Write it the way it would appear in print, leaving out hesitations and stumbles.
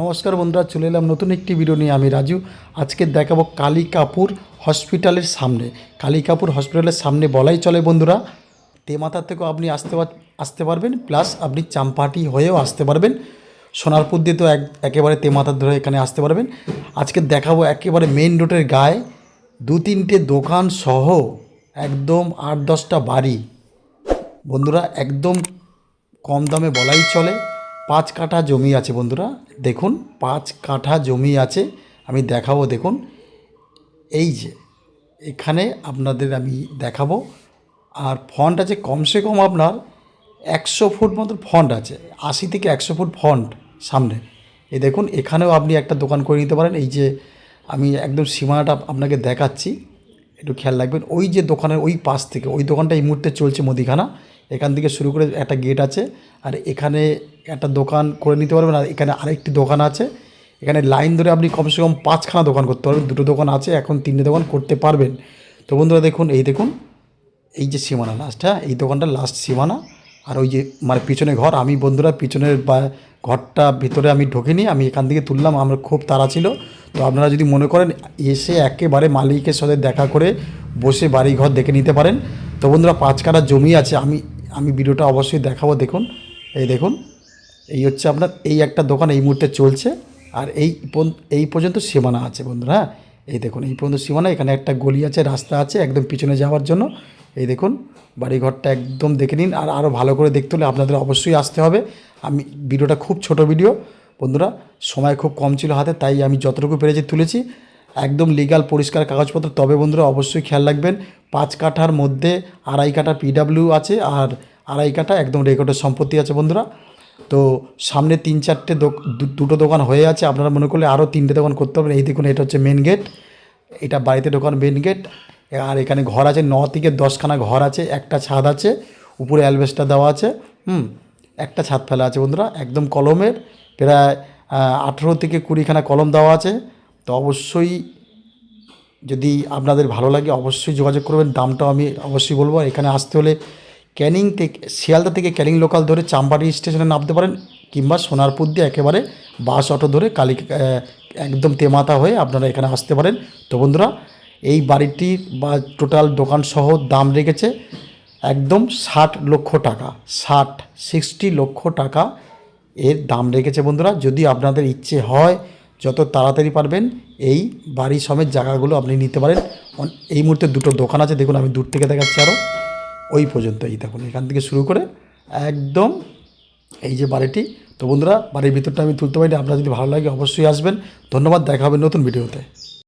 নমস্কার বন্ধুরা, চলে এলাম নতুন একটি ভিডিও নিয়ে। আমি রাজু। আজকে দেখাবো কালিকাপুর হসপিটালের সামনে। কালিকাপুর হসপিটালের সামনে বলাই চলে বন্ধুরা, তেমাথা থেকেও আপনি আসতে পারবেন, প্লাস আপনি চাম্পাহাটি হয়েও আসতে পারবেন। সোনারপুর দিয়ে তো একেবারে তেমাথার ধরে এখানে আসতে পারবেন। আজকে দেখাবো একেবারে মেইন রোডের গায়ে 2-3টে দোকান সহ একদম 8-10টা বাড়ি বন্ধুরা, একদম কম দামে বলাই চলে। 5 কাঠা জমি আছে বন্ধুরা, দেখুন 5 কাঠা জমি আছে। আমি দেখাবো, দেখুন এই যে এখানে আপনাদের আমি দেখাবো। আর ফন্ট আছে কমসে কম আপনার 100 ফুট মতো ফন্ট আছে, 80 থেকে 100 ফুট ফন্ট সামনে। এই দেখুন, এখানেও আপনি একটা দোকান করে নিতে পারেন। এই যে আমি একদম সীমানাটা আপনাকে দেখাচ্ছি, একটু খেয়াল রাখবেন। ওই যে দোকানের ওই পাশ থেকে, ওই দোকানটা এই মুহূর্তে চলছে মুদিখানা, এখান থেকে শুরু করে একটা গেট আছে। আর এখানে একটা দোকান করে নিতে পারবেন। আর এখানে আরেকটি দোকান আছে। এখানে লাইন ধরে আপনি কমসে কম 5খানা দোকান করতে পারবেন। 2টো দোকান আছে, এখন 3টে দোকান করতে পারবেন। তো বন্ধুরা দেখুন, এই দেখুন এই যে সীমানা লাস্ট, হ্যাঁ এই দোকানটা লাস্ট সীমানা। আর ওই যে মানে পিছনে ঘর, আমি বন্ধুরা পিছনের ঘরটা ভিতরে আমি ঢুকিনি, আমি এখান থেকে তুললাম, আমার খুব তাড়া ছিল। তো আপনারা যদি মনে করেন এসে একেবারে মালিকের সাথে দেখা করে বসে বাড়ি ঘর দেখে নিতে পারেন। তো বন্ধুরা 5 কাঠা জমি আছে, আমি ভিডিওটা অবশ্যই দেখাবো। দেখুন, এই দেখুন, এই হচ্ছে আপনার এই একটা দোকান এই মুহূর্তে চলছে। আর এই পর্যন্ত সীমানা আছে বন্ধুরা, হ্যাঁ এই দেখুন এই পর্যন্ত সীমানা। এখানে একটা গলি আছে, রাস্তা আছে একদম পিছনে যাওয়ার জন্য। এই দেখুন বাড়িঘরটা একদম দেখে নিন। আর আরও ভালো করে দেখতে হলে আপনাদের অবশ্যই আসতে হবে। আমি ভিডিওটা খুব ছোট ভিডিও বন্ধুরা, সময় খুব কম ছিল হাতে, তাই আমি যতটুকু পেরেছি তুলেছি। একদম লিগ্যাল পরিষ্কার কাগজপত্র। তবে বন্ধুরা অবশ্যই খেয়াল রাখবেন, 5 কাঠার মধ্যে 2.5 কাঠা পিডাব্লিউ আছে, আর 2.5 কাঠা একদম রেকর্ডের সম্পত্তি আছে বন্ধুরা। তো সামনে 3-4টে দুটো দোকান হয়ে আছে। আপনারা মনে করলে আরও 3টে দোকান করতে পারবেন। এই দেখুন, এটা হচ্ছে মেন গেট, এটা বাড়িতে ঢোকার মেন গেট। আর এখানে ঘর আছে 9 থেকে 10খানা ঘর আছে, একটা ছাদ আছে, উপরে অ্যালবেস্টার দেওয়া আছে। একটা ছাদ ফেলা আছে বন্ধুরা, একদম কলমের, প্রায় 18 থেকে 20খানা কলম দেওয়া আছে। তো অবশ্যই যদি আপনাদের ভালো লাগে অবশ্যই যোগাযোগ করবেন। দামটাও আমি অবশ্যই বলবো। এখানে আসতে হলে ক্যানিং থেকে, শিয়ালদা থেকে ক্যানিং লোকাল ধরে চাম্পাহাটি স্টেশনে নামতে পারেন, কিংবা সোনারপুর দিয়ে একেবারে বাস অটো ধরে একদম তেমাথা হয়ে আপনারা এখানে আসতে পারেন। তো বন্ধুরা এই বাড়িটির বা টোটাল দোকান সহ দাম রেখেছে একদম 60 লক্ষ টাকা, 60 লক্ষ টাকা এর দাম রেখেছে বন্ধুরা। যদি আপনাদের ইচ্ছে হয় যত তাড়াতাড়ি পারবেন এই বাড়ি সমেত জায়গাগুলো আপনি নিতে পারেন। এই মুহূর্তে 2টো দোকান আছে, দেখুন আমি দূর থেকে দেখাচ্ছি আরও ওই পর্যন্ত। এই দেখুন এখান থেকে শুরু করে একদম এই যে বাড়িটি। তো বন্ধুরা বাড়ির ভিতরটা আমি তুলতে পারিনি, আপনারা যদি ভালো লাগে অবশ্যই আসবেন। ধন্যবাদ, দেখা হবে নতুন ভিডিওতে।